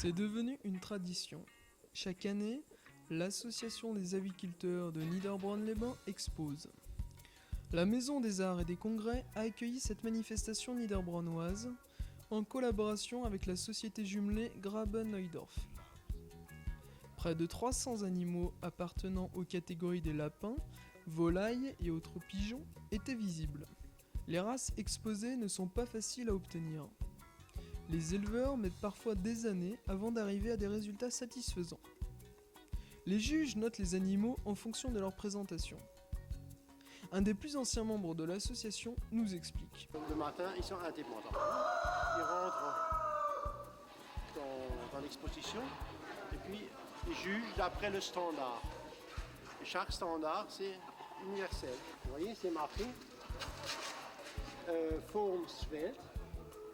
C'est devenu une tradition. Chaque année, l'association des aviculteurs de Niederbronn-les-Bains expose. La Maison des Arts et des Congrès a accueilli cette manifestation niederbronnoise en collaboration avec la société jumelée Graben-Neudorf. Près de 300 animaux appartenant aux catégories des lapins, volailles et autres pigeons étaient visibles. Les races exposées ne sont pas faciles à obtenir. Les éleveurs mettent parfois des années avant d'arriver à des résultats satisfaisants. Les juges notent les animaux en fonction de leur présentation. Un des plus anciens membres de l'association nous explique. Le matin, ils sont indépendants. Ils rentrent dans l'exposition et puis ils jugent d'après le standard. Et chaque standard, c'est universel. Vous voyez, c'est marqué forme svelte,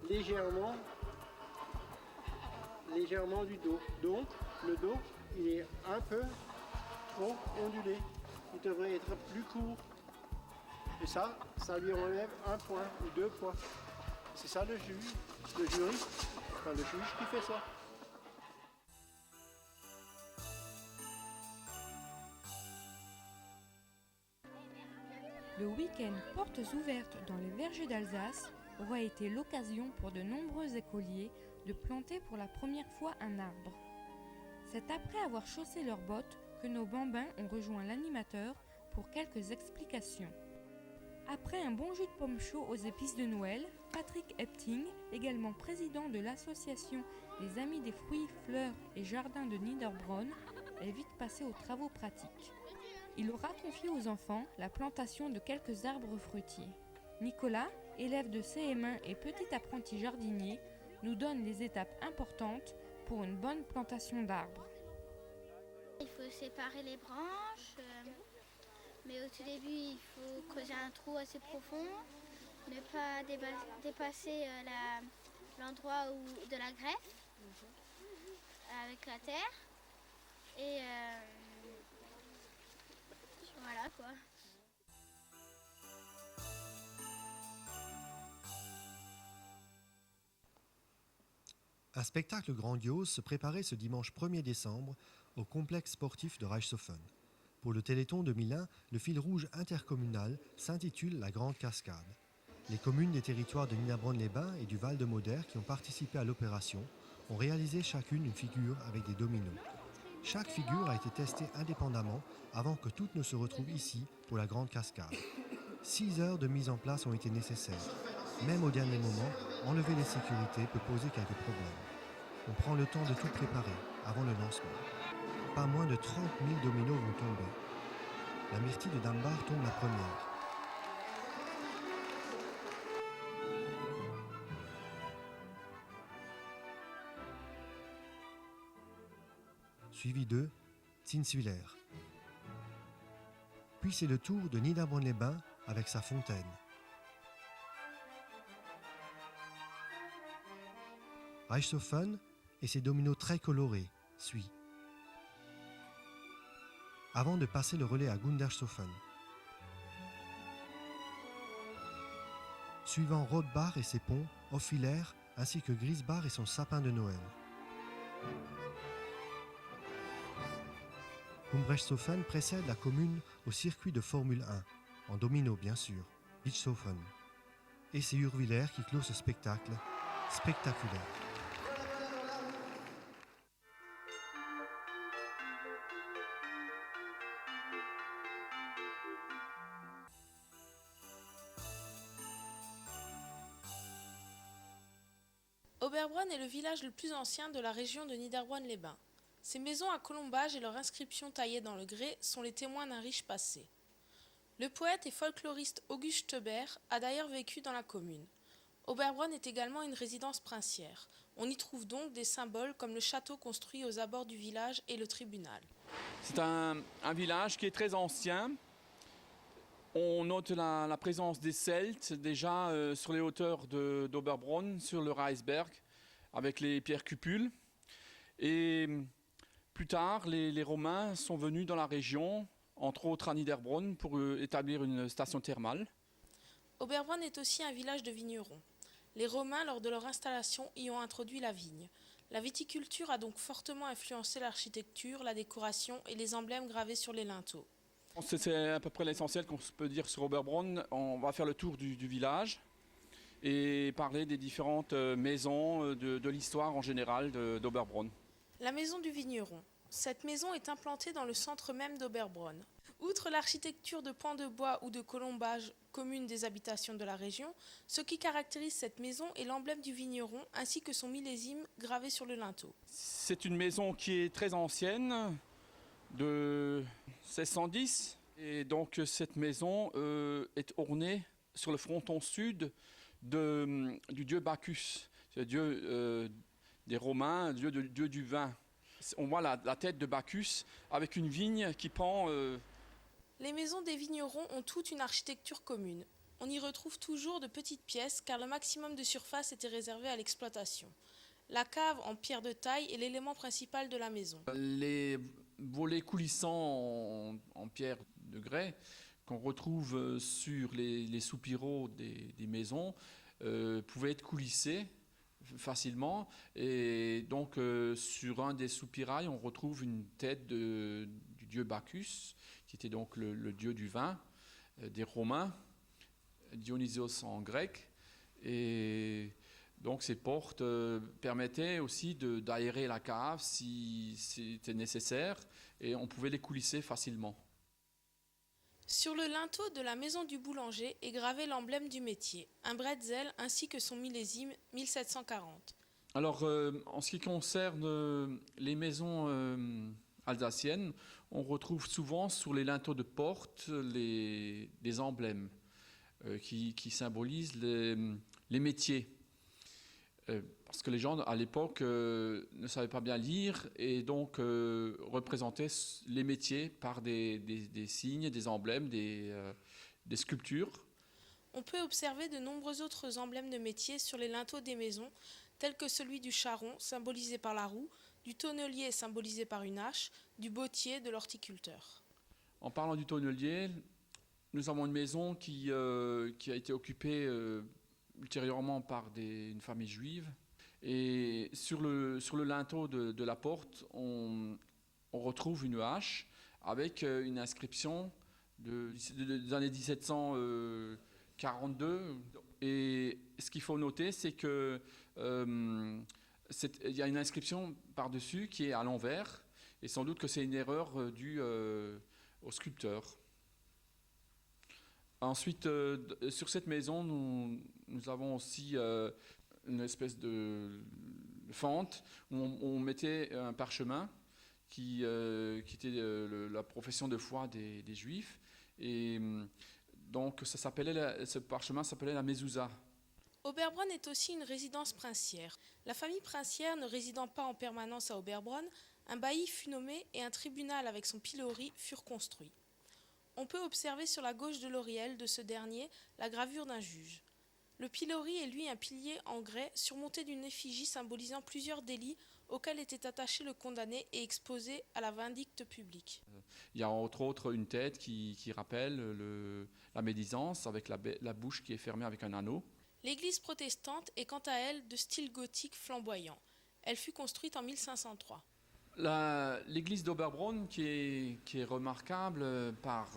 légèrement du dos. Donc, le dos, il est un peu trop ondulé. Il devrait être plus court. Et ça lui enlève 1 point ou 2 points. C'est ça le jury, enfin le juge qui fait ça. Le week-end Portes ouvertes dans les vergers d'Alsace aura été l'occasion pour de nombreux écoliers de planter pour la première fois un arbre. C'est après avoir chaussé leurs bottes que nos bambins ont rejoint l'animateur pour quelques explications. Après un bon jus de pomme chaud aux épices de Noël, Patrick Epting, également président de l'association des Amis des fruits, fleurs et jardins de Niederbronn, est vite passé aux travaux pratiques. Il aura confié aux enfants la plantation de quelques arbres fruitiers. Nicolas, élève de CM1 et petit apprenti jardinier, nous donne les étapes importantes pour une bonne plantation d'arbres. Il faut séparer les branches, mais au tout début il faut creuser un trou assez profond, ne pas dépasser l'endroit de la greffe avec la terre et voilà quoi. Un spectacle grandiose se préparait ce dimanche 1er décembre au complexe sportif de Reichshofen. Pour le Téléthon 2001, le fil rouge intercommunal s'intitule La Grande Cascade. Les communes des territoires de Niederbronn-les-Bains et du Val-de-Moder qui ont participé à l'opération ont réalisé chacune une figure avec des dominos. Chaque figure a été testée indépendamment avant que toutes ne se retrouvent ici pour la Grande Cascade. 6 heures de mise en place ont été nécessaires. Même au dernier moment, enlever les sécurités peut poser quelques problèmes. On prend le temps de tout préparer avant le lancement. Pas moins de 30 000 dominos vont tomber. La myrtille de Dambar tombe la première. Suivi de Zinswiller. Puis c'est le tour de Niederbronn-les-Bains avec sa fontaine. Reichshofen et ses dominos très colorés suit. Avant de passer le relais à Gundershofen. Suivant Rothbach et ses ponts, Hoffiller, ainsi que Griesbach et son sapin de Noël. Humbrechtshofen précède la commune au circuit de Formule 1, en domino bien sûr, Bischhofen. Et c'est Urwiller qui clôt ce spectacle spectaculaire. Oberbronn est le village le plus ancien de la région de Niederbronn-les-Bains. Ses maisons à colombage et leurs inscriptions taillées dans le grès sont les témoins d'un riche passé. Le poète et folkloriste August Stoeber a d'ailleurs vécu dans la commune. Oberbronn est également une résidence princière. On y trouve donc des symboles comme le château construit aux abords du village et le tribunal. C'est un village qui est très ancien. On note la présence des Celtes déjà sur les hauteurs d'Oberbronn, sur le Reisberg, avec les pierres cupules. Et plus tard, les Romains sont venus dans la région, entre autres à Niederbronn, pour établir une station thermale. Oberbronn est aussi un village de vignerons. Les Romains, lors de leur installation, y ont introduit la vigne. La viticulture a donc fortement influencé l'architecture, la décoration et les emblèmes gravés sur les linteaux. C'est à peu près l'essentiel qu'on peut dire sur Oberbronn. On va faire le tour du village et parler des différentes maisons de l'histoire en général d'Oberbronn. La maison du vigneron. Cette maison est implantée dans le centre même d'Oberbronn. Outre l'architecture de pans de bois ou de colombages commune des habitations de la région, ce qui caractérise cette maison est l'emblème du vigneron ainsi que son millésime gravé sur le linteau. C'est une maison qui est très ancienne, de 1610. Et donc cette maison est ornée sur le fronton sud du dieu Bacchus, c'est le dieu des Romains, le dieu du vin. On voit la tête de Bacchus avec une vigne qui pend. Les maisons des vignerons ont toute une architecture commune. On y retrouve toujours de petites pièces car le maximum de surface était réservé à l'exploitation. La cave en pierre de taille est l'élément principal de la maison. Les volets coulissants en pierre de grès qu'on retrouve sur les soupiraux des maisons pouvaient être coulissés facilement. Et donc sur un des soupirails, on retrouve une tête du dieu Bacchus, qui était donc le dieu du vin des Romains, Dionysos en grec. Et donc ces portes permettaient aussi d'aérer la cave si c'était nécessaire, et on pouvait les coulisser facilement. Sur le linteau de la maison du boulanger est gravé l'emblème du métier, un bretzel ainsi que son millésime 1740. Alors en ce qui concerne les maisons alsaciennes, on retrouve souvent sur les linteaux de porte des emblèmes qui symbolisent les métiers. Parce que les gens à l'époque ne savaient pas bien lire et donc représentaient les métiers par des signes, des emblèmes, des sculptures. On peut observer de nombreux autres emblèmes de métiers sur les linteaux des maisons, tels que celui du charron, symbolisé par la roue, du tonnelier, symbolisé par une hache, du bottier, de l'horticulteur. En parlant du tonnelier, nous avons une maison qui a été occupée ultérieurement par une famille juive. Et sur le linteau de la porte, on retrouve une hache avec une inscription des années 1742. Et ce qu'il faut noter, c'est que il y a une inscription par-dessus qui est à l'envers, et sans doute que c'est une erreur due au sculpteur. Ensuite, sur cette maison, nous avons aussi une espèce de fente où on mettait un parchemin qui était la profession de foi des Juifs. Et donc, ce parchemin s'appelait la mezouza. Oberbronn est aussi une résidence princière. La famille princière ne résidant pas en permanence à Oberbronn, un bailli fut nommé et un tribunal avec son pilori furent construits. On peut observer sur la gauche de l'oriel de ce dernier la gravure d'un juge. Le pilori est lui un pilier en grès surmonté d'une effigie symbolisant plusieurs délits auxquels était attaché le condamné et exposé à la vindicte publique. Il y a entre autres une tête qui rappelle la médisance avec la bouche qui est fermée avec un anneau. L'église protestante est quant à elle de style gothique flamboyant. Elle fut construite en 1503. L'église d'Oberbronn, qui est remarquable par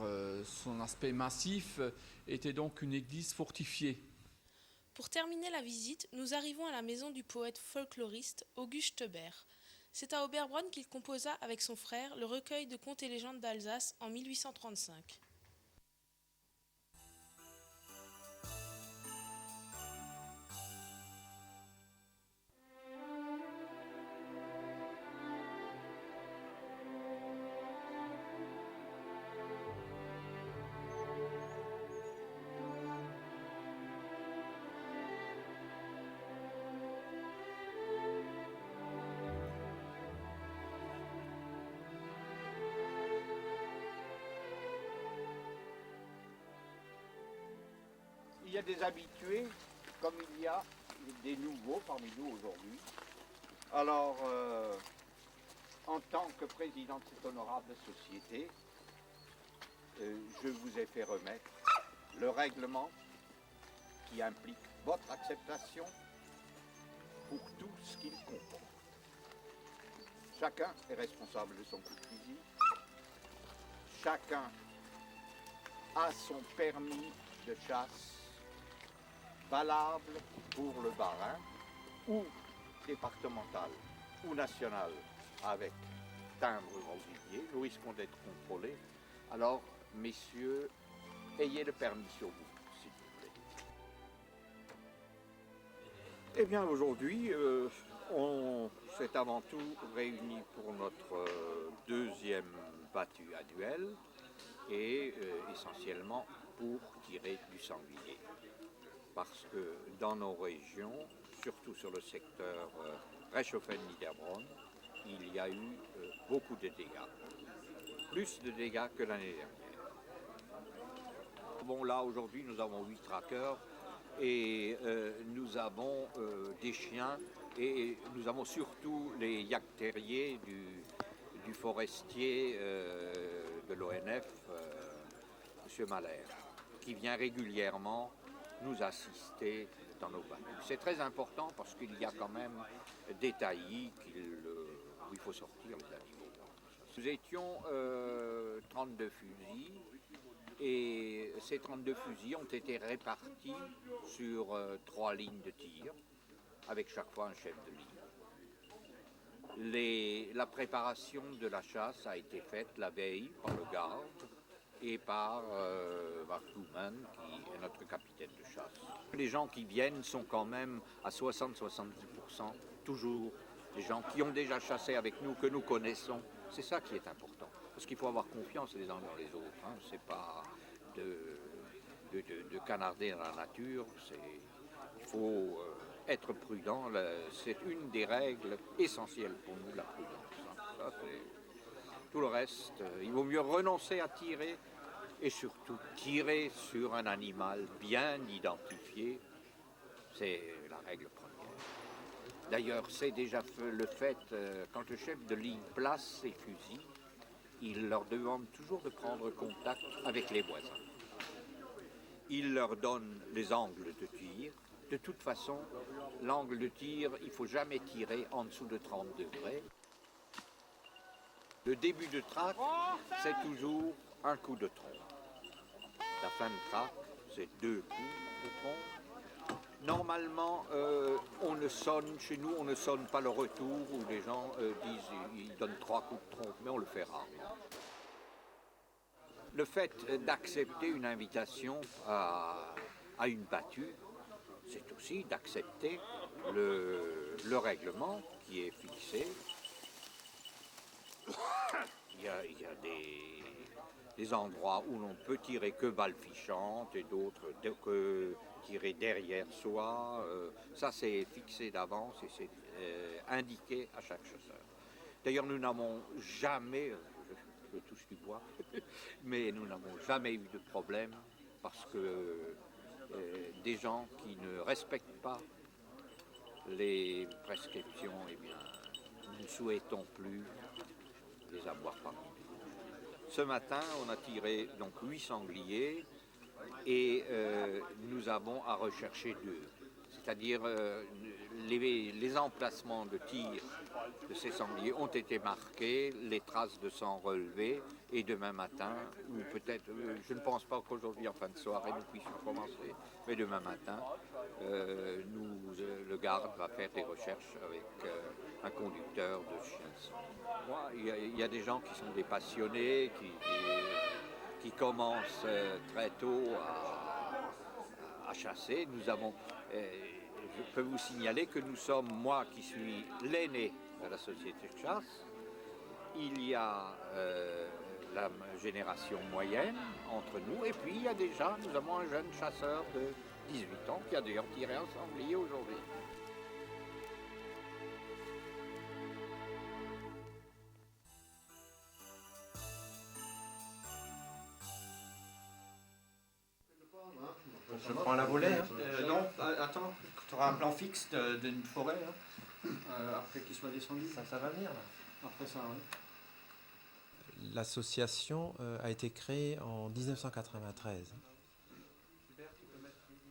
son aspect massif, était donc une église fortifiée. Pour terminer la visite, nous arrivons à la maison du poète folkloriste August Stebert. C'est à Oberbronn qu'il composa avec son frère le recueil de contes et légendes d'Alsace en 1835. Il y a des habitués, comme il y a des nouveaux parmi nous aujourd'hui. Alors, en tant que président de cette honorable société, je vous ai fait remettre le règlement qui implique votre acceptation pour tout ce qu'il comporte. Chacun est responsable de son coup de fusil. Chacun a son permis de chasse valable pour le Bas-Rhin ou départemental ou national avec timbre régulier. Nous risquons d'être contrôlés. Alors, messieurs, ayez le permis sur vous, s'il vous plaît. Eh bien, aujourd'hui, on s'est avant tout réunis pour notre deuxième battue annuelle et essentiellement pour tirer du sanglier. Parce que dans nos régions, surtout sur le secteur Reichshoffen-Niederbronn, il y a eu beaucoup de dégâts. Plus de dégâts que l'année dernière. Bon, là, aujourd'hui, nous avons 8 traqueurs et nous avons des chiens et nous avons surtout les yak-terriers du forestier de l'ONF, M. Mahler, qui vient régulièrement nous assister dans nos battues. C'est très important parce qu'il y a quand même des taillis où il faut sortir les animaux. Nous étions 32 fusils et ces 32 fusils ont été répartis sur 3 lignes de tir avec chaque fois un chef de ligne. La préparation de la chasse a été faite la veille par le garde et par Blumen, qui est notre capitaine de chasse. Les gens qui viennent sont quand même à 60-70% toujours des gens qui ont déjà chassé avec nous, que nous connaissons. C'est ça qui est important. Parce qu'il faut avoir confiance les uns dans les autres. Hein. C'est pas de canarder dans la nature. Il faut être prudent. C'est une des règles essentielles pour nous, la prudence. Hein. Ça, tout le reste, il vaut mieux renoncer à tirer et surtout tirer sur un animal bien identifié. C'est la règle première. D'ailleurs, c'est déjà le fait, quand le chef de ligne place ses fusils, il leur demande toujours de prendre contact avec les voisins. Il leur donne les angles de tir. De toute façon, l'angle de tir, il ne faut jamais tirer en dessous de 30 degrés. Le début de traque, c'est toujours un coup de trompe. La fin de traque, c'est 2 coups de trompe. Normalement, chez nous, on ne sonne pas le retour où les gens ils donnent 3 coups de trompe, mais on le fait rarement. Le fait d'accepter une invitation à une battue, c'est aussi d'accepter le règlement qui est fixé. Il y a des endroits où l'on peut tirer que balles fichantes et d'autres que tirer derrière soi. Ça, c'est fixé d'avance et c'est indiqué à chaque chasseur. D'ailleurs, nous n'avons jamais, je touche du bois, mais nous n'avons jamais eu de problème parce que des gens qui ne respectent pas les prescriptions, eh bien, nous ne souhaitons plus les avoir parmi nous. Ce matin, on a tiré donc 8 sangliers et nous avons à rechercher 2. C'est-à-dire les emplacements de tir de ces sangliers ont été marqués, les traces de sang relevées et demain matin, ou peut-être, je ne pense pas qu'aujourd'hui en fin de soirée nous puissions commencer, mais demain matin, le garde va faire des recherches avec un conducteur de chiens. Il y a des gens qui sont des passionnés, qui commencent très tôt à chasser. Nous avons, je peux vous signaler que nous sommes, moi qui suis l'aîné de la société de chasse, il y a la génération moyenne entre nous, et puis il y a déjà, nous avons un jeune chasseur de 18 ans qui a d'ailleurs tiré un sanglier aujourd'hui. Je prends la volée. Hein. Non, attends, tu auras un plan fixe d'une forêt après qu'il soit descendu. Ça va venir là. Après ça, oui. L'association a été créée en 1993.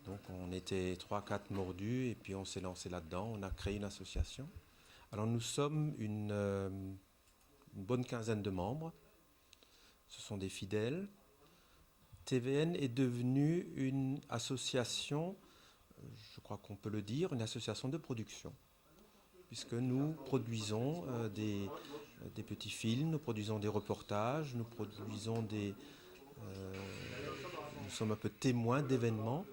Donc on était 3-4 mordus et puis on s'est lancé là-dedans. On a créé une association Alors nous sommes une bonne quinzaine de membres. Ce sont des fidèles. TVN est devenue une association, je crois qu'on peut le dire, une association de production. Puisque nous produisons des petits films, nous produisons des reportages, nous sommes un peu témoins d'événements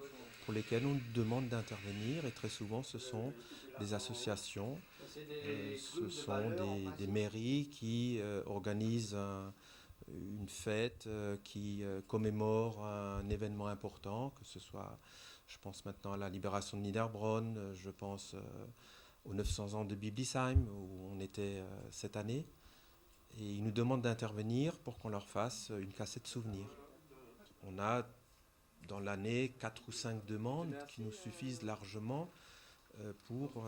pour lesquels on nous demande d'intervenir, et très souvent ce sont des associations, ce sont des mairies qui organisent une fête, qui commémore un événement important, que ce soit, je pense maintenant à la libération de Niederbronn, je pense aux 900 ans de Biblisheim, où on était cette année. Et ils nous demandent d'intervenir pour qu'on leur fasse une cassette souvenir. On a dans l'année 4 ou 5 demandes qui nous suffisent largement pour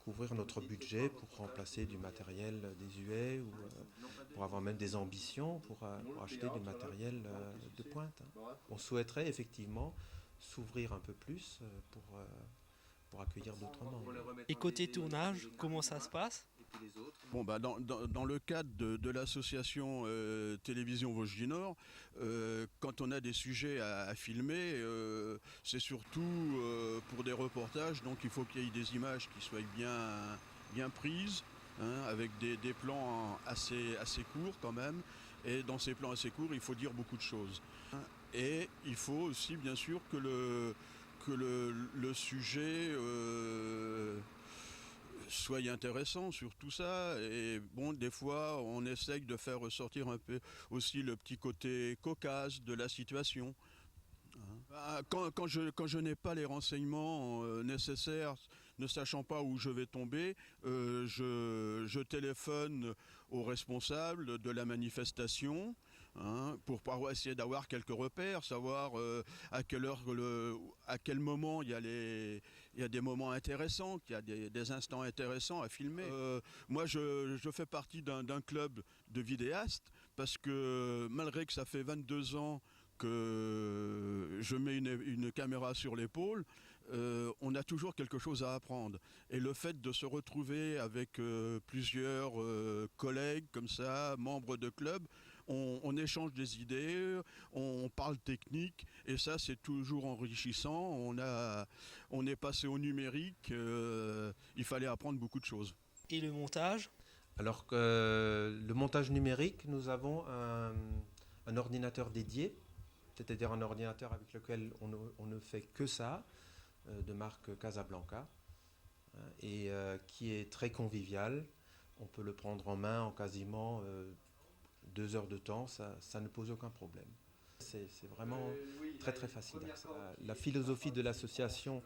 couvrir notre budget, pour remplacer du matériel désuet ou pour avoir même des ambitions pour acheter du matériel de pointe. On souhaiterait effectivement s'ouvrir un peu plus pour accueillir d'autres membres. Et côté tournage, comment ça se passe ? Bon, dans le cadre de l'association Télévision Vosges du Nord, quand on a des sujets à filmer, c'est surtout pour des reportages, donc il faut qu'il y ait des images qui soient bien prises, hein, avec des plans assez courts quand même. Et dans ces plans assez courts, il faut dire beaucoup de choses. Et il faut aussi, bien sûr, que le sujet soit intéressant sur tout ça. Et bon, des fois, on essaye de faire ressortir un peu aussi le petit côté cocasse de la situation. Quand je n'ai pas les renseignements nécessaires, ne sachant pas où je vais tomber, je téléphone aux responsables de la manifestation, hein, pour pouvoir essayer d'avoir quelques repères, savoir à quelle heure, à quel moment il y a des moments intéressants, qu'il y a des instants intéressants à filmer. Moi, je fais partie d'un club de vidéastes, parce que malgré que ça fait 22 ans que je mets une caméra sur l'épaule, on a toujours quelque chose à apprendre. Et le fait de se retrouver avec plusieurs collègues comme ça, membres de club, on échange des idées, on parle technique, et ça c'est toujours enrichissant. On est passé au numérique, il fallait apprendre beaucoup de choses. Et le montage ? Alors que le montage numérique, nous avons un ordinateur dédié, c'est-à-dire un ordinateur avec lequel on ne fait que ça, de marque Casablanca, et qui est très convivial. On peut le prendre en main en quasiment 2 heures de temps, ça ne pose aucun problème. C'est vraiment très très facile. La philosophie de l'association,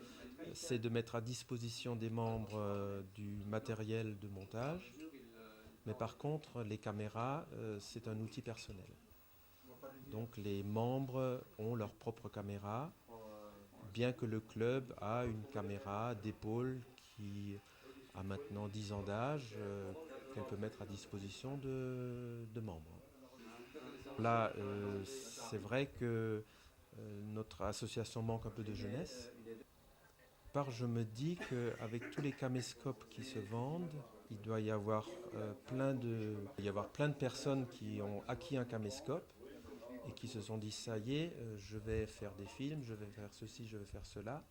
c'est de mettre à disposition des membres du matériel de montage, mais par contre, les caméras, c'est un outil personnel. Donc les membres ont leur propre caméra, bien que le club a une caméra d'épaule qui a maintenant 10 ans d'âge, qu'elle peut mettre à disposition de membres. Là, c'est vrai que notre association manque un peu de jeunesse. Je me dis qu'avec tous les caméscopes qui se vendent, il doit y avoir plein de personnes qui ont acquis un caméscope et qui se sont dit, ça y est, je vais faire des films, je vais faire ceci, je vais faire cela.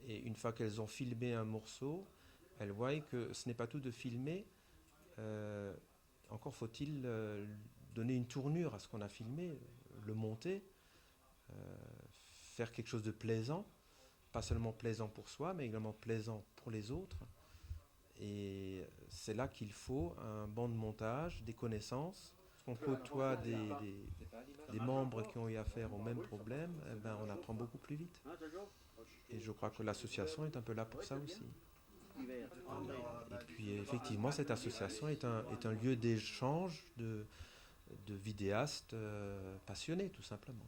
Et une fois qu'elles ont filmé un morceau, elles voient que ce n'est pas tout de filmer. Encore faut-il donner une tournure à ce qu'on a filmé, le monter, faire quelque chose de plaisant, pas seulement plaisant pour soi, mais également plaisant pour les autres. Et c'est là qu'il faut un banc de montage, des connaissances. On côtoie des membres qui ont eu affaire au même problème, eh ben on apprend beaucoup plus vite. Et je crois que l'association est un peu là pour ça aussi. Et puis effectivement, cette association est un lieu d'échange de vidéastes passionnés, tout simplement.